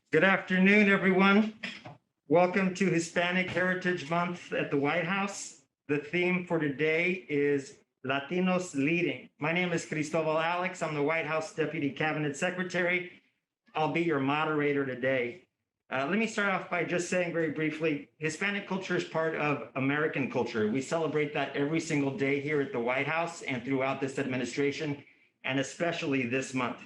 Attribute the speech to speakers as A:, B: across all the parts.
A: Good afternoon, everyone. Welcome to Hispanic Heritage Month at the White House. The theme for today is Latinos Leading. My name is Cristobal Alex. I'm the White House Deputy Cabinet Secretary. I'll be your moderator today. Let me start off by just saying very briefly, Hispanic culture is part of American culture. We celebrate that every single day here at the White House and throughout this administration, and especially this month.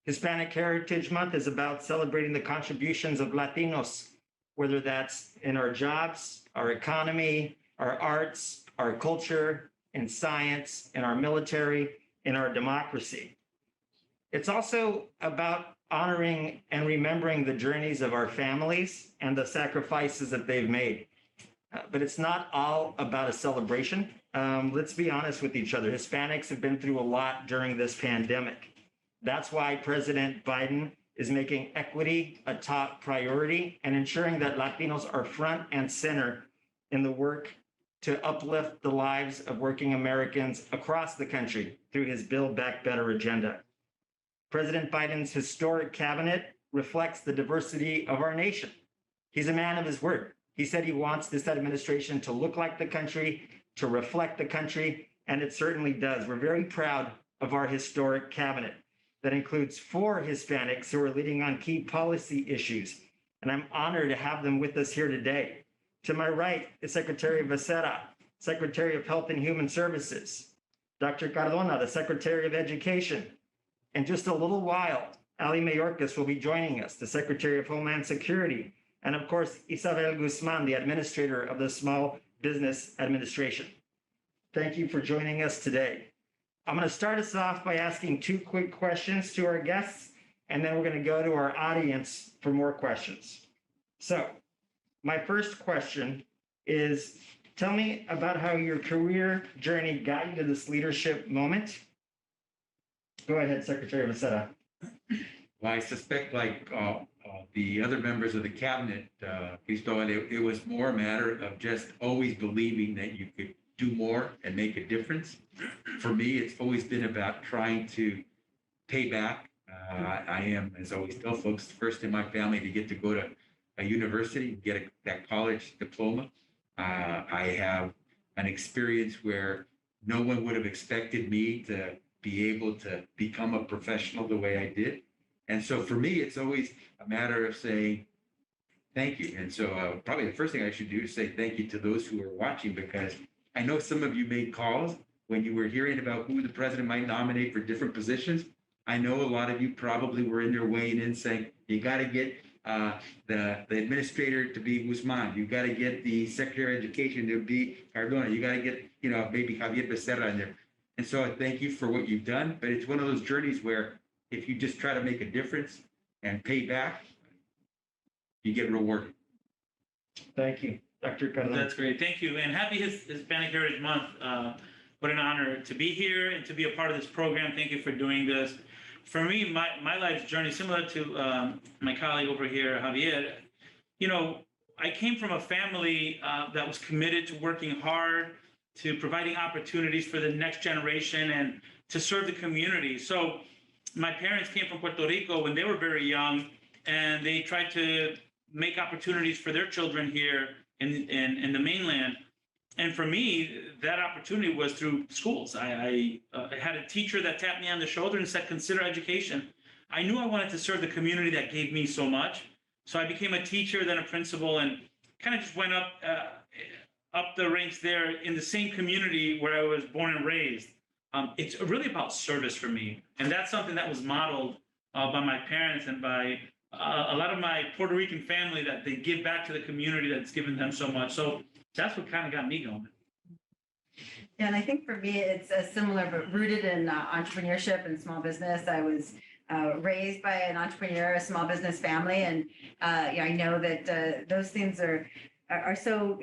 A: Hispanic Heritage Month is about celebrating the contributions of Latinos, whether that's in our jobs, our economy, our arts, our culture, in science, in our military, in our democracy. It's also about honoring and remembering the journeys of our families and the sacrifices that they've made. But it's not all about a celebration. Let's be honest with each other. Hispanics have been through a lot during this pandemic. That's why President Biden is making equity a top priority and ensuring that Latinos are front and center in the work to uplift the lives of working Americans across the country through his Build Back Better agenda. President Biden's historic cabinet reflects the diversity of our nation. He's a man of his word. He said he wants this administration to look like the country, to reflect the country, and it certainly does. We're very proud of our historic cabinet that includes 4 Hispanics who are leading on key policy issues. And I'm honored to have them with us here today. To my right is Secretary Becerra, Secretary of Health and Human Services, Dr. Cardona, the Secretary of Education. In just a little while, Ali Mayorkas will be joining us, the Secretary of Homeland Security, and of course, Isabel Guzman, the Administrator of the Small Business Administration. Thank you for joining us today. I'm going to start us off by asking 2 quick questions to our guests, and then we're going to go to our audience for more questions. So my first question is, tell me about how your career journey got you to this leadership moment. Go ahead, Secretary Becerra.
B: Well, I suspect, like the other members of the cabinet, Cristobal, it was more a matter of just always believing that you could do more and make a difference. For me, it's always been about trying to pay back. I am, as I always tell folks, first in my family to get to go to a university, get that college diploma. I have an experience where no one would have expected me to be able to become a professional the way I did. And so for me, it's always a matter of saying, thank you. And so probably the first thing I should do is say thank you to those who are watching, because I know some of you made calls when you were hearing about who the president might nominate for different positions. I know a lot of you probably were in there weighing in saying, you got to get the administrator to be Guzman. You got to get the Secretary of Education to be Cardona. You got to get, maybe Javier Becerra in there. And so I thank you for what you've done. But it's one of those journeys where if you just try to make a difference and pay back, you get rewarded.
A: Thank you. Dr. Cardona.
C: That's great. Thank you. And happy Hispanic Heritage Month. What an honor to be here and to be a part of this program. Thank you for doing this. For me, my life's journey, similar to my colleague over here, Javier, I came from a family that was committed to working hard, to providing opportunities for the next generation and to serve the community. So my parents came from Puerto Rico when they were very young, and they tried to make opportunities for their children here in the mainland. And for me, that opportunity was through schools. I had a teacher that tapped me on the shoulder and said, consider education. I knew I wanted to serve the community that gave me so much. So I became a teacher, then a principal, and kind of just went up the ranks there in the same community where I was born and raised. It's really about service for me. And that's something that was modeled by my parents and by a lot of my Puerto Rican family, that they give back to the community that's given them so much. So that's what kind of got me going.
D: Yeah, and I think for me, it's a similar, but rooted in entrepreneurship and small business. I was raised by an entrepreneur, a small business family, and I know that those things are so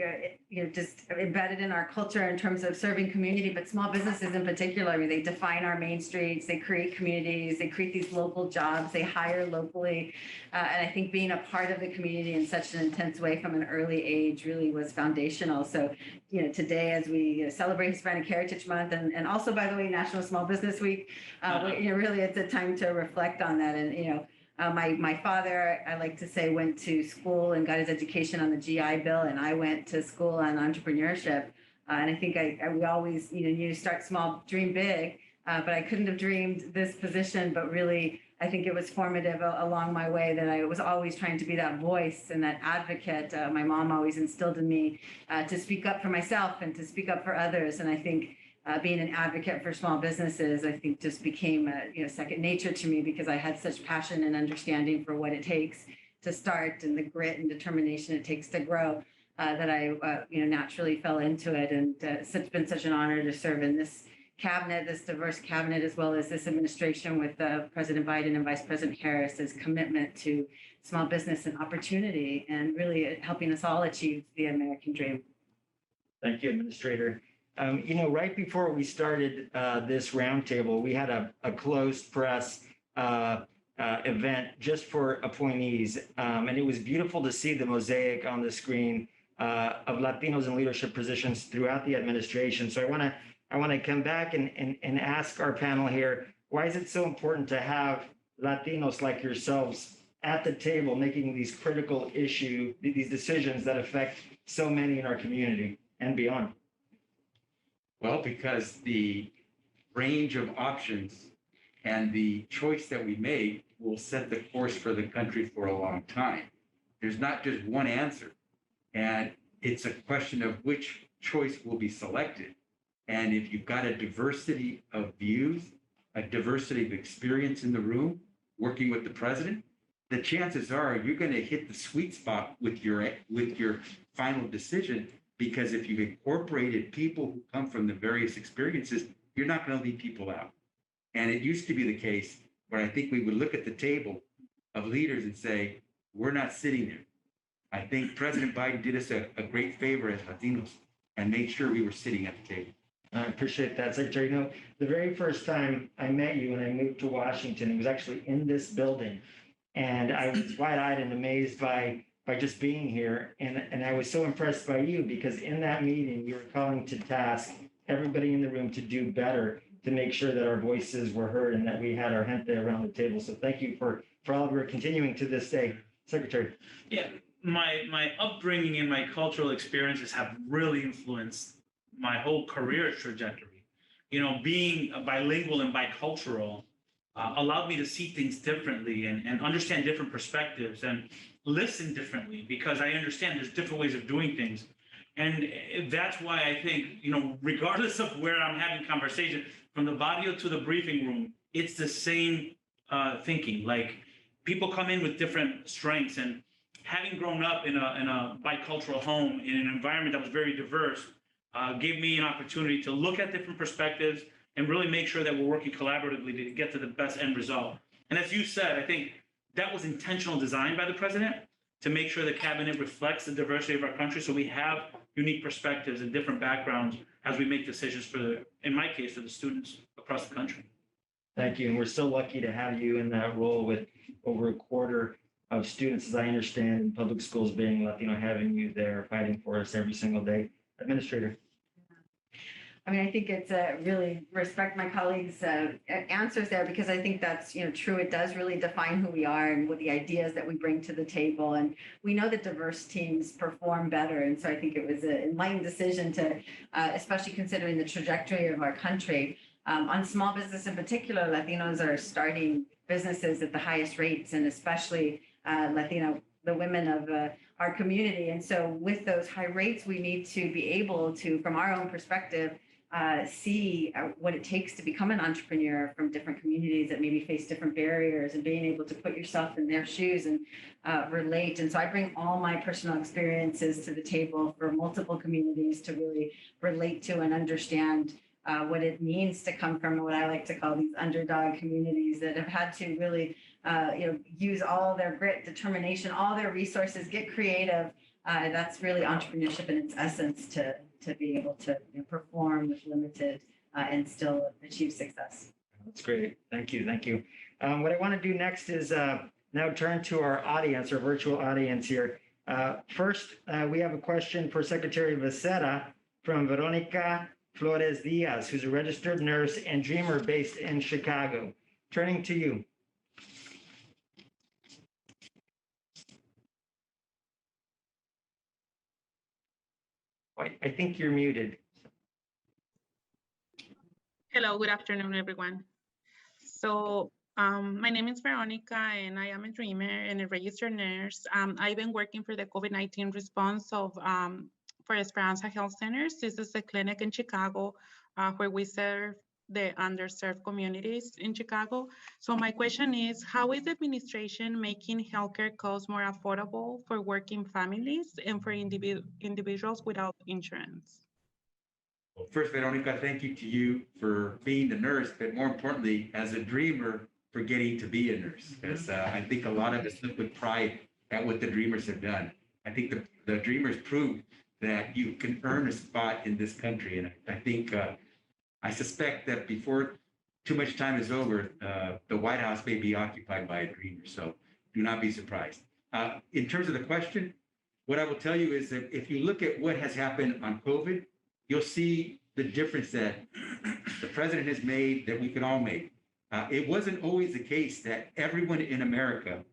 D: just embedded in our culture in terms of serving community, but small businesses in particular. I mean, they define our main streets, they create communities, they create these local jobs, they hire locally, and I think being a part of the community in such an intense way from an early age really was foundational. So today, as we celebrate Hispanic Heritage Month, and also, by the way, National Small Business Week, really it's a time to reflect on that. And My father, I like to say, went to school and got his education on the GI Bill, and I went to school on entrepreneurship. And I think we always, you start small, dream big. But I couldn't have dreamed this position, but really, I think it was formative along my way that I was always trying to be that voice and that advocate. My mom always instilled in me to speak up for myself and to speak up for others. And I think being an advocate for small businesses, I think just became second nature to me because I had such passion and understanding for what it takes to start and the grit and determination it takes to grow that I naturally fell into it. And it's been such an honor to serve in this cabinet, this diverse cabinet, as well as this administration with President Biden and Vice President Harris's commitment to small business and opportunity and really helping us all achieve the American dream.
A: Thank you, Administrator. Right before we started this roundtable, we had a closed press event just for appointees. And it was beautiful to see the mosaic on the screen of Latinos in leadership positions throughout the administration. So I want to come back and ask our panel here, why is it so important to have Latinos like yourselves at the table making these critical these decisions that affect so many in our community and beyond?
B: Well, because the range of options and the choice that we make will set the course for the country for a long time. There's not just one answer. And it's a question of which choice will be selected. And if you've got a diversity of views, a diversity of experience in the room, working with the president, the chances are you're going to hit the sweet spot with your final decision. Because if you've incorporated people who come from the various experiences, you're not going to leave people out. And it used to be the case where I think we would look at the table of leaders and say, we're not sitting there. I think President Biden did us a great favor as Latinos and made sure we were sitting at the table.
A: I appreciate that, Secretary. The very first time I met you when I moved to Washington, it was actually in this building. And I was wide-eyed and amazed by just being here. And I was so impressed by you because in that meeting, you were calling to task everybody in the room to do better to make sure that our voices were heard and that we had our gente around the table. So thank you for all of your continuing to this day. Secretary.
C: Yeah, my upbringing and my cultural experiences have really influenced my whole career trajectory. Being bilingual and bicultural allowed me to see things differently and understand different perspectives and listen differently because I understand there's different ways of doing things. And that's why I think, regardless of where I'm having conversation, from the barrio to the briefing room, it's the same thinking. Like people come in with different strengths, and having grown up in a bicultural home in an environment that was very diverse gave me an opportunity to look at different perspectives and really make sure that we're working collaboratively to get to the best end result. And as you said, I think that was intentional design by the president to make sure the cabinet reflects the diversity of our country. So we have unique perspectives and different backgrounds as we make decisions in my case, for the students across the country.
A: Thank you. And we're so lucky to have you in that role with over a quarter of students, as I understand, in public schools being Latino, having you there fighting for us every single day. Administrator.
D: I think it's really respect my colleagues' answers there because I think that's true. It does really define who we are and what the ideas that we bring to the table. And we know that diverse teams perform better. And so I think it was an enlightened decision to, especially considering the trajectory of our country. On small business in particular, Latinos are starting businesses at the highest rates, and especially the women of our community. And so with those high rates, we need to be able to, from our own perspective, see what it takes to become an entrepreneur from different communities that maybe face different barriers, and being able to put yourself in their shoes and relate. And so I bring all my personal experiences to the table for multiple communities to really relate to and understand what it means to come from what I like to call these underdog communities that have had to really use all their grit, determination, all their resources, get creative. That's really entrepreneurship in its essence to be able to perform with limited and still achieve success.
A: That's great. Thank you. Thank you. What I want to do next is now turn to our audience, our virtual audience here. First, we have a question for Secretary Becerra from Veronica Flores Diaz, who's a registered nurse and dreamer based in Chicago. Turning to you. I think you're muted.
E: Hello, good afternoon, everyone. So my name is Veronica, and I am a dreamer and a registered nurse. I've been working for the COVID-19 response of for Esperanza Health Centers. This is a clinic in Chicago where we serve the underserved communities in Chicago. So my question is, how is the administration making healthcare costs more affordable for working families and for individuals without insurance?
B: Well, first, Veronica, thank you to you for being the nurse, but more importantly, as a dreamer, for getting to be a nurse. Because I think a lot of us look with pride at what the dreamers have done. I think the dreamers proved that you can earn a spot in this country. And I think, I suspect that before too much time is over, the White House may be occupied by a dreamer. So do not be surprised. In terms of the question, what I will tell you is that if you look at what has happened on COVID, you'll see the difference that the president has made, that we can all make. It wasn't always the case that everyone in America,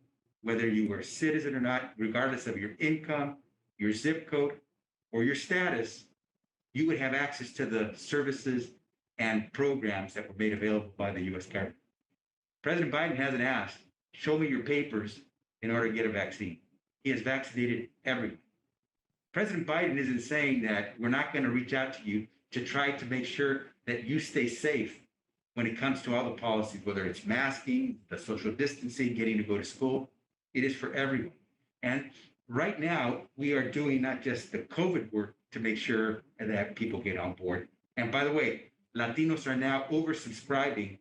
B: whether you were a citizen or not, regardless of your income, your zip code, or your status, you would have access to the services and programs that were made available by the U.S. government. President Biden hasn't asked, show me your papers in order to get a vaccine. He has vaccinated everyone. President Biden isn't saying that we're not going to reach out to you to try to make sure that you stay safe when it comes to all the policies, whether it's masking, the social distancing, getting to go to school. It is for everyone. And right now, we are doing not just the COVID work to make sure that people get on board. And by the way, Latinos are now oversubscribing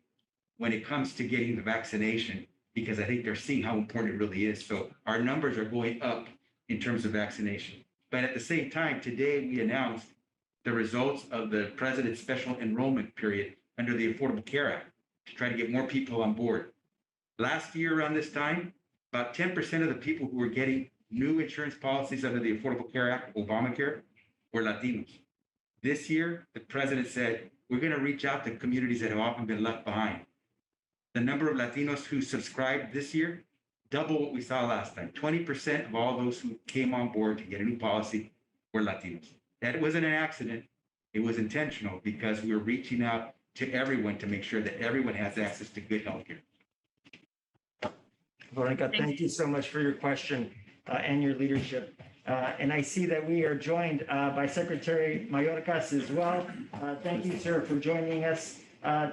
B: when it comes to getting the vaccination, because I think they're seeing how important it really is. So our numbers are going up in terms of vaccination. But at the same time, today we announced the results of the president's special enrollment period under the Affordable Care Act to try to get more people on board. Last year around this time, about 10% of the people who were getting new insurance policies under the Affordable Care Act, Obamacare, were Latinos. This year, the president said, we're going to reach out to communities that have often been left behind. The number of Latinos who subscribed this year, double what we saw last time. 20% of all those who came on board to get a new policy were Latinos. That wasn't an accident. It was intentional because we were reaching out to everyone to make sure that everyone has access to good health care.
A: Veronica, thank you so much for your question and your leadership. And I see that we are joined by Secretary Mayorkas as well. Thank you, sir, for joining us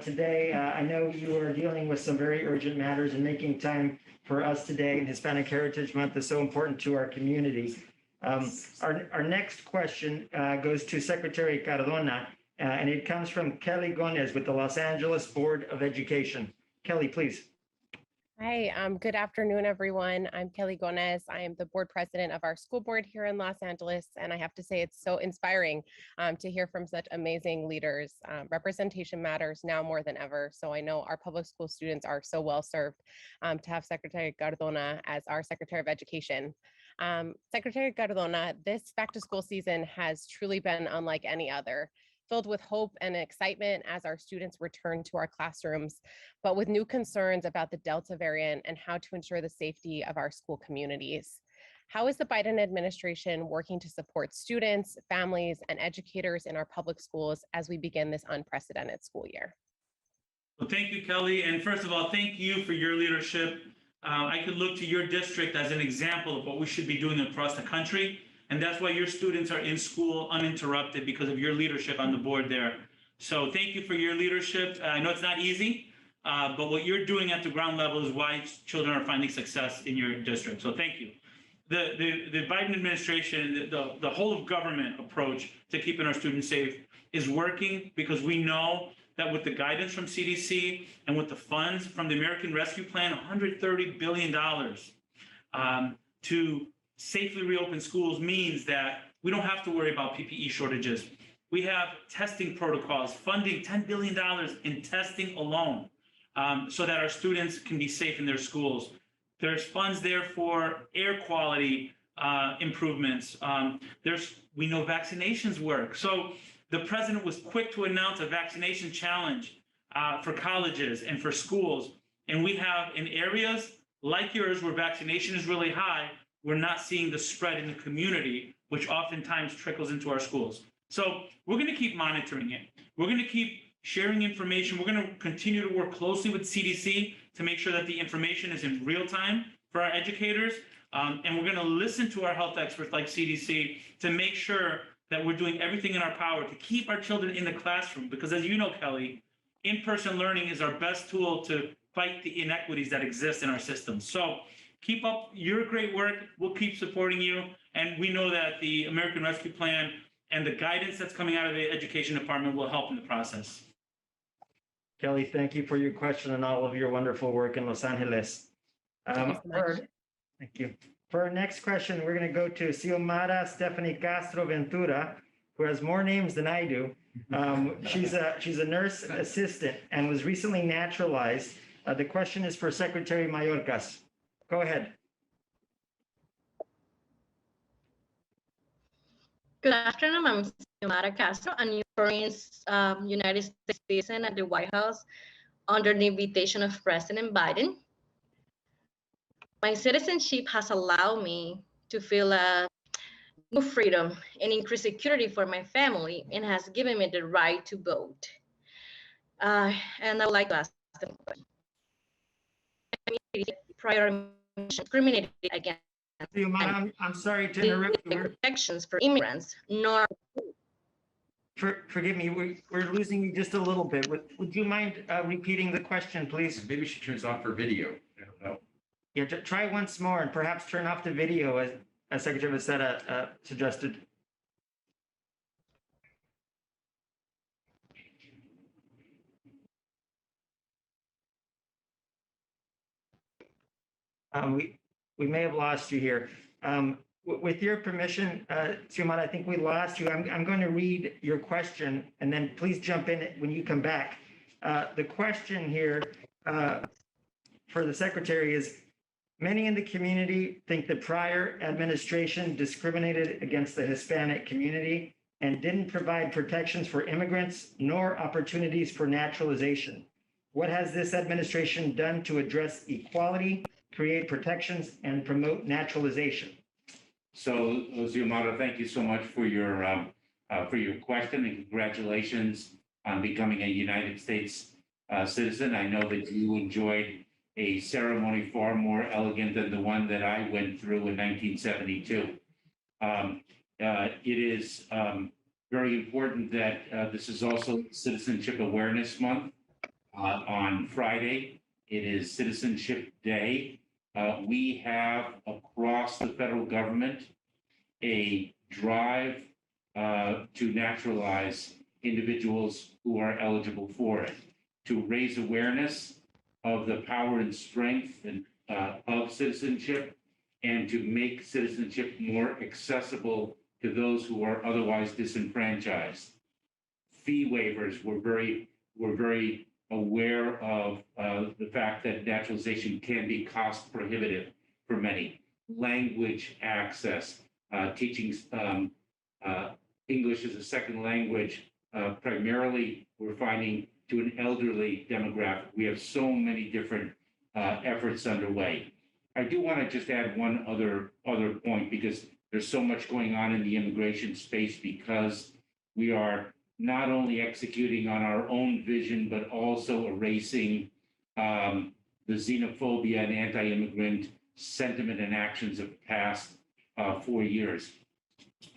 A: today. I know you are dealing with some very urgent matters, and making time for us today in Hispanic Heritage Month is so important to our community. Our next question goes to Secretary Cardona, and it comes from Kelly Gomez with the Los Angeles Board of Education. Kelly, please.
F: Hi, good afternoon, everyone. I'm Kelly Gomez. I am the board president of our school board here in Los Angeles, and I have to say it's so inspiring to hear from such amazing leaders. Representation matters now more than ever, so I know our public school students are so well served to have Secretary Cardona as our Secretary of Education. Secretary Cardona, this back to school season has truly been unlike any other, filled with hope and excitement as our students return to our classrooms, but with new concerns about the Delta variant and how to ensure the safety of our school communities. How is the Biden administration working to support students, families, and educators in our public schools as we begin this unprecedented school year?
C: Well, thank you, Kelly. And first of all, thank you for your leadership. I could look to your district as an example of what we should be doing across the country. And that's why your students are in school uninterrupted, because of your leadership on the board there. So thank you for your leadership. I know it's not easy, but what you're doing at the ground level is why children are finding success in your district. So thank you. The Biden administration, the whole of government approach to keeping our students safe is working, because we know that with the guidance from CDC and with the funds from the American Rescue Plan, $130 billion to safely reopen schools means that we don't have to worry about PPE shortages. We have testing protocols, funding $10 billion in testing alone, so that our students can be safe in their schools. There's funds there for air quality improvements. We know vaccinations work. So the president was quick to announce a vaccination challenge for colleges and for schools. And we have in areas like yours where vaccination is really high, we're not seeing the spread in the community, which oftentimes trickles into our schools. So we're going to keep monitoring it. We're going to keep sharing information. We're going to continue to work closely with CDC to make sure that the information is in real time for our educators. And we're going to listen to our health experts like CDC to make sure that we're doing everything in our power to keep our children in the classroom. Because as you know, Kelly, in-person learning is our best tool to fight the inequities that exist in our system. So keep up your great work. We'll keep supporting you. And we know that the American Rescue Plan and the guidance that's coming out of the Education Department will help in the process.
A: Kelly, thank you for your question and all of your wonderful work in Los Angeles.
F: Thank you so much.
A: Thank you. For our next question, we're going to go to Xiomara Stephanie Castro Ventura, who has more names than I do. She's a nurse assistant and was recently naturalized. The question is for Secretary Mayorkas. Go ahead.
G: Good afternoon. I'm Xiomara Castro, a new foreign United States citizen at the White House under the invitation of President Biden. My citizenship has allowed me to feel a new freedom and increased security for my family and has given me the right to vote. And I would like to ask them a question. Prior discriminated against
A: Xiomara, I'm sorry to interrupt you.
G: protections for immigrants, nor
A: Forgive me, we're losing you just a little bit. Would you mind repeating the question, please?
B: Maybe she turns off her video. I don't know.
A: Yeah, try once more and perhaps turn off the video as Secretary Becerra suggested. We may have lost you here. With your permission, Xiomara, I think we lost you. I'm going to read your question and then please jump in when you come back. The question here for the Secretary is, many in the community think the prior administration discriminated against the Hispanic community and didn't provide protections for immigrants nor opportunities for naturalization. What has this administration done to address equality, create protections, and promote naturalization?
H: So, Xiomara, thank you so much for your question and congratulations on becoming a United States citizen. I know that you enjoyed a ceremony far more elegant than the one that I went through in 1972. It is very important that this is also Citizenship Awareness Month. On Friday, it is Citizenship Day. We have across the federal government a drive to naturalize individuals who are eligible for it, to raise awareness of the power and strength of citizenship, and to make citizenship more accessible to those who are otherwise disenfranchised. Fee waivers, we're very aware of the fact that naturalization can be cost prohibitive for many. Language access, teaching English as a second language, primarily we're finding to an elderly demographic. We have so many different efforts underway. I do want to just add one other point, because there's so much going on in the immigration space, because we are not only executing on our own vision, but also erasing the xenophobia and anti-immigrant sentiment and actions of the past 4 years.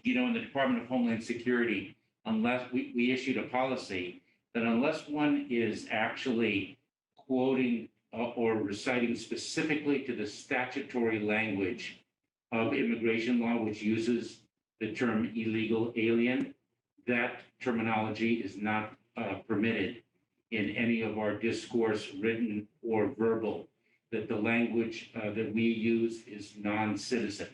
H: You know, in the Department of Homeland Security, unless we issued a policy that unless one is actually quoting or reciting specifically to the statutory language of immigration law, which uses the term illegal alien, that terminology is not permitted in any of our discourse, written or verbal, that the language that we use is non-citizen,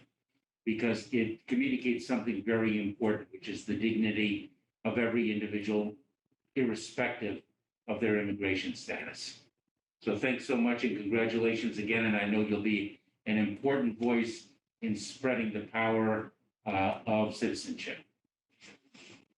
H: because it communicates something very important, which is the dignity of every individual, irrespective of their immigration status. So thanks so much and congratulations again. And I know you'll be an important voice in spreading the power of citizenship.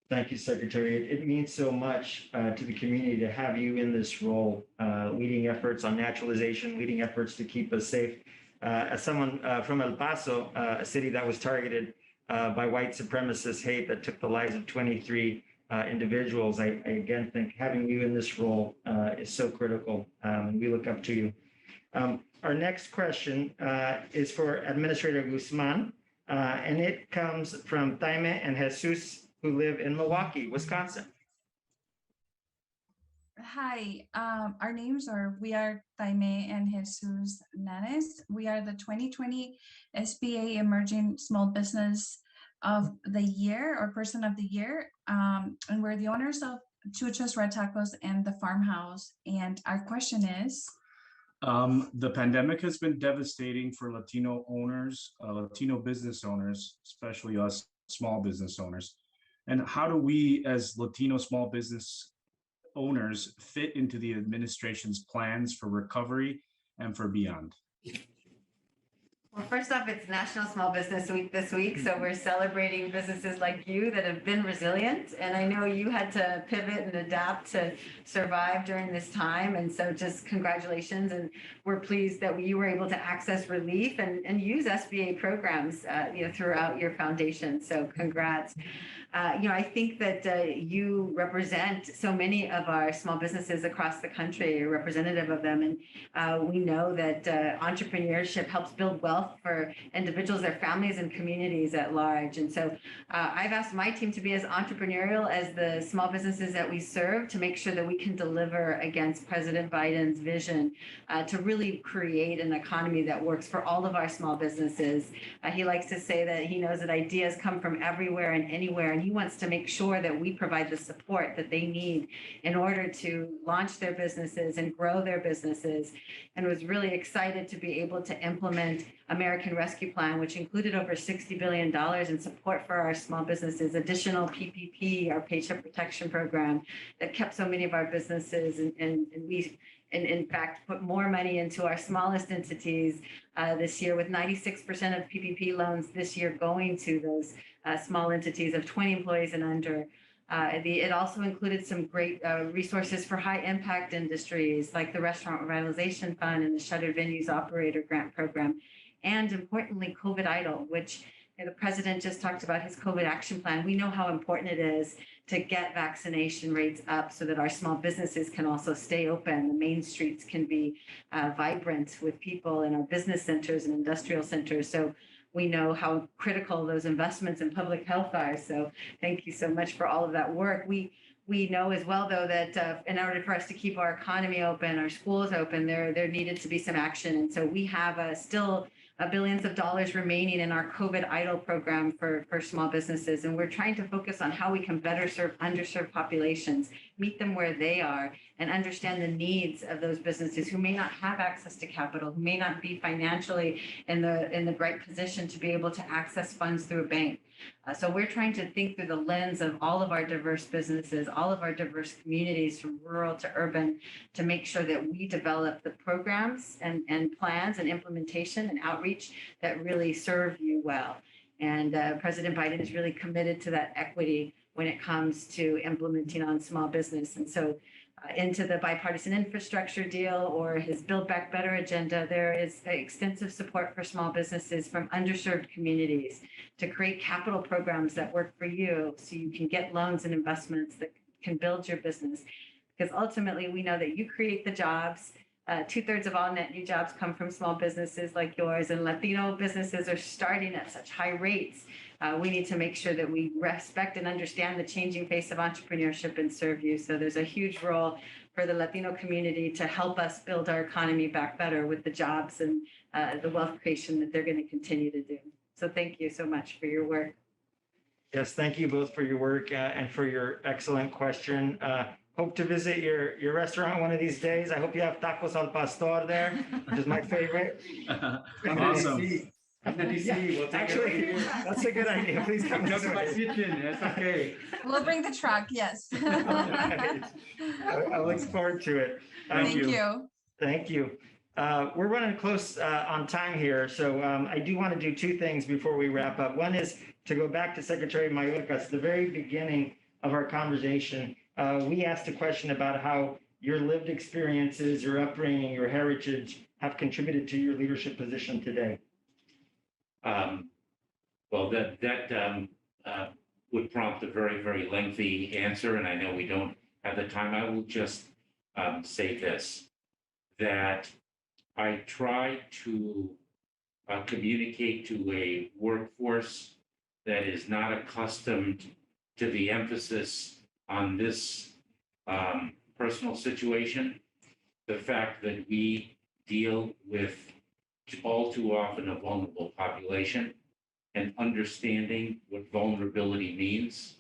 A: Thank you, Secretary. It means so much to the community to have you in this role, leading efforts on naturalization, leading efforts to keep us safe. as someone from El Paso, a city that was targeted by white supremacist hate that took the lives of 23 individuals, I again think having you in this role is so critical, and we look up to you. Our next question is for Administrator Guzman, and it comes from Jaime and Jesus, who live in Milwaukee, Wisconsin.
I: Hi, our names are, we are Jaime and Jesus Nanes. We are the 2020 SBA Emerging Small Business of the Year or Person of the Year. And we're the owners of Chucho's Red Tacos and the Farmhouse. And our question is,
J: the pandemic has been devastating for Latino owners, Latino business owners, especially us small business owners. And how do we as Latino small business owners fit into the administration's plans for recovery and for beyond?
D: Well, first off, it's National Small Business Week this week, so we're celebrating businesses like you that have been resilient. And I know you had to pivot and adapt to survive during this time. And so just congratulations. And we're pleased that you were able to access relief and use SBA programs, throughout your foundation. So congrats. I think that you represent so many of our small businesses across the country, you're representative of them. And we know that entrepreneurship helps build wealth for individuals, their families, and communities at large. And so I've asked my team to be as entrepreneurial as the small businesses that we serve to make sure that we can deliver against President Biden's vision to really create an economy that works for all of our small businesses. He likes to say that he knows that ideas come from everywhere and anywhere, and he wants to make sure that we provide the support that they need in order to launch their businesses and grow their businesses. And was really excited to be able to implement American Rescue Plan, which included over $60 billion in support for our small businesses, additional PPP, our Paycheck Protection Program, that kept so many of our businesses, and we, in fact, put more money into our smallest entities this year, with 96% of PPP loans this year going to those small entities of 20 employees and under. It also included some great resources for high impact industries like the Restaurant Revitalization Fund and the Shuttered Venues Operator Grant Program. And importantly, COVID EIDL, which the president just talked about his COVID action plan. We know how important it is to get vaccination rates up so that our small businesses can also stay open. The main streets can be vibrant with people in our business centers and industrial centers. So we know how critical those investments in public health are. So thank you so much for all of that work. We know as well, though, that in order for us to keep our economy open, our schools open, there needed to be some action. And so we have still billions of dollars remaining in our COVID EIDL program for small businesses. And we're trying to focus on how we can better serve underserved populations, meet them where they are, and understand the needs of those businesses who may not have access to capital, who may not be financially in the right position to be able to access funds through a bank. So we're trying to think through the lens of all of our diverse businesses, all of our diverse communities from rural to urban, to make sure that we develop the programs and plans and implementation and outreach that really serve you well. And President Biden is really committed to that equity when it comes to implementing on small business. And so into the bipartisan infrastructure deal or his Build Back Better agenda, there is extensive support for small businesses from underserved communities to create capital programs that work for you so you can get loans and investments that can build your business. Because ultimately, we know that you create the jobs. 2/3 of all net new jobs come from small businesses like yours, and Latino businesses are starting at such high rates. We need to make sure that we respect and understand the changing face of entrepreneurship and serve you. So there's a huge role for the Latino community to help us build our economy back better with the jobs and the wealth creation that they're going to continue to do. So thank you so much for your work.
A: Yes, thank you both for your work and for your excellent question. Hope to visit your restaurant one of these days. I hope you have tacos al pastor there, which is my favorite.
J: Awesome.
B: Come to DC. We'll take
A: Actually,
B: it.
A: that's a good idea. Please come
B: Come
A: this
B: to my
A: way.
B: kitchen. That's okay.
I: we'll bring the truck, yes.
A: Right. I look forward to it.
I: Thank you.
A: Thank you. We're running close on time here, so I do want to do two things before we wrap up. One is to go back to Secretary Mayorkas, the very beginning of our conversation. We asked a question about how your lived experiences, your upbringing, your heritage have contributed to your leadership position today?
H: Well, that would prompt a very, very lengthy answer, and I know we don't have the time. I will just say this, that I try to communicate to a workforce that is not accustomed to the emphasis on this personal situation, the fact that we deal with all too often a vulnerable population, and understanding what vulnerability means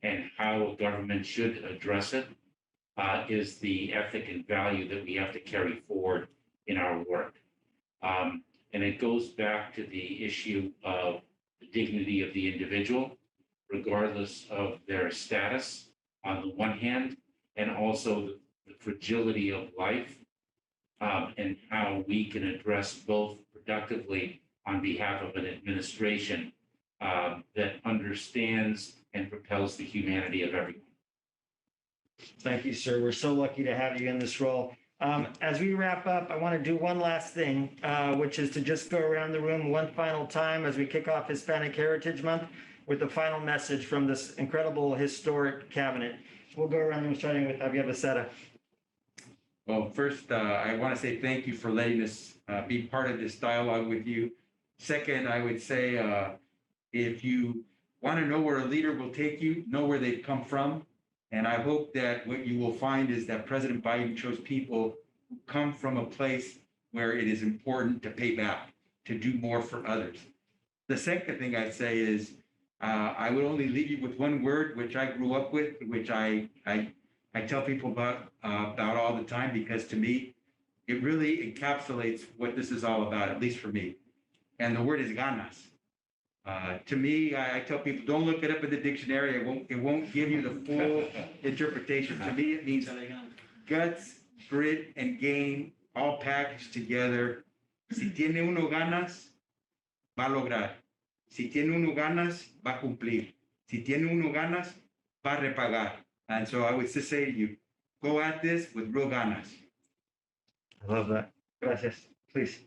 H: and how a government should address it is the ethic and value that we have to carry forward in our work. And it goes back to the issue of the dignity of the individual, regardless of their status on the one hand, and also the fragility of life, and how we can address both productively on behalf of an administration that understands and propels the humanity of everyone.
A: Thank you, sir. We're so lucky to have you in this role. As we wrap up, I want to do one last thing, which is to just go around the room one final time as we kick off Hispanic Heritage Month with the final message from this incredible historic cabinet. We'll go around the room starting with Javier Becerra.
B: Well, first, I want to say thank you for letting us be part of this dialogue with you. Second, I would say if you want to know where a leader will take you, know where they've come from. And I hope that what you will find is that President Biden chose people who come from a place where it is important to pay back, to do more for others. The second thing I'd say is I would only leave you with one word, which I grew up with, which I tell people about all the time, because to me, it really encapsulates what this is all about, at least for me. And the word is ganas. To me, I tell people, don't look it up in the dictionary. It won't give you the full interpretation. To me, it means guts, grit, and game all packaged together. Si tiene uno ganas, va a lograr. Si tiene uno ganas, va a cumplir. Si tiene uno ganas, va a repagar. And so I would just say to you, go at this with real ganas.
A: I love that. Gracias. Please.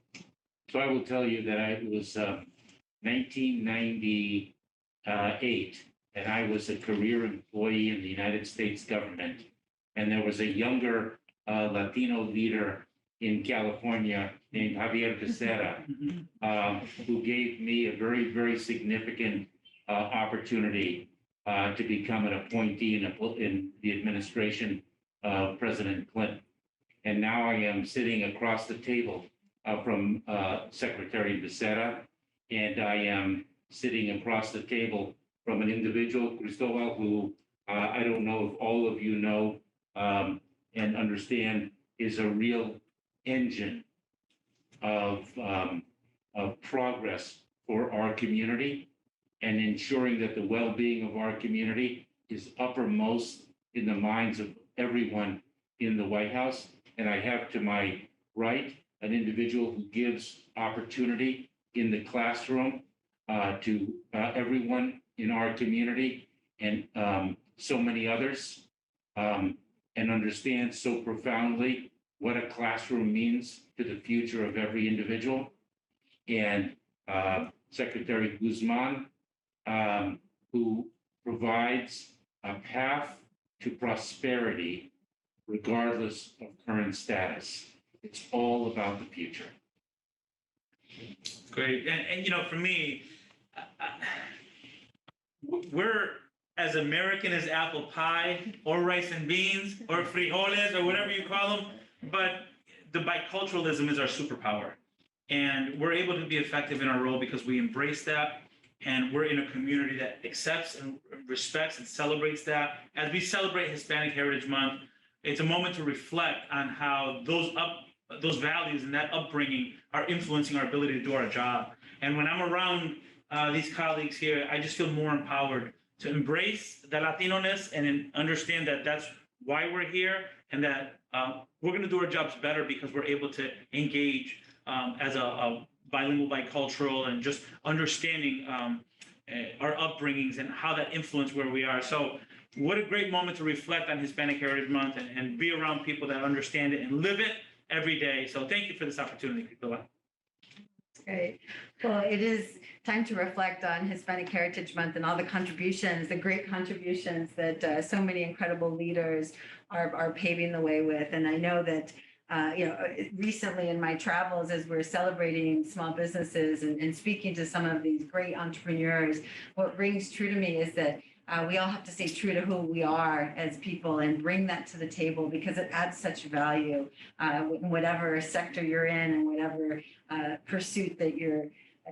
H: So I will tell you that I was 1998, and I was a career employee in the United States government. And there was a younger Latino leader in California named Javier Becerra, who gave me a very, very significant opportunity to become an appointee in the administration of President Clinton. And now I am sitting across the table from Secretary Becerra, and I am sitting across the table from an individual, Cristobal, who I don't know if all of you know and understand is a real engine of progress for our community and ensuring that the well-being of our community is uppermost in the minds of everyone in the White House. And I have to my right an individual who gives opportunity in the classroom to everyone in our community and so many others, and understands so profoundly what a classroom means to the future of every individual. And Secretary Guzman, who provides a path to prosperity regardless of current status. It's all about the future.
C: Great. And you know, for me, we're as American as apple pie or rice and beans or frijoles or whatever you call them, but the biculturalism is our superpower. And we're able to be effective in our role because we embrace that, and we're in a community that accepts and respects and celebrates that. As we celebrate Hispanic Heritage Month, it's a moment to reflect on how those values and that upbringing are influencing our ability to do our job. And when I'm around these colleagues here, I just feel more empowered to embrace the Latino-ness and understand that that's why we're here, and that we're going to do our jobs better because we're able to engage as a bilingual, bicultural, and just understanding our upbringings and how that influenced where we are. So what a great moment to reflect on Hispanic Heritage Month and be around people that understand it and live it every day. So thank you for this opportunity, Cristóbal.
D: Great. Well, it is time to reflect on Hispanic Heritage Month and all the contributions, the great contributions that so many incredible leaders are paving the way with. And I know that, recently in my travels, as we're celebrating small businesses and speaking to some of these great entrepreneurs, what rings true to me is that we all have to stay true to who we are as people and bring that to the table because it adds such value in whatever sector you're in and whatever pursuit that you're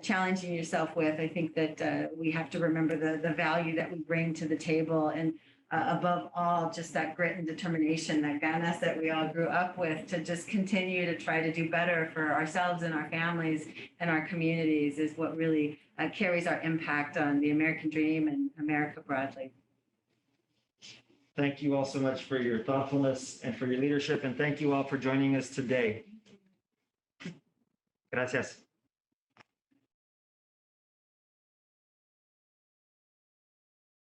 D: challenging yourself with. I think that we have to remember the value that we bring to the table and above all, just that grit and determination, that ganas that we all grew up with to just continue to try to do better for ourselves and our families and our communities is what really carries our impact on the American dream and America broadly.
A: Thank you all so much for your thoughtfulness and for your leadership. And thank you all for joining us today. Gracias.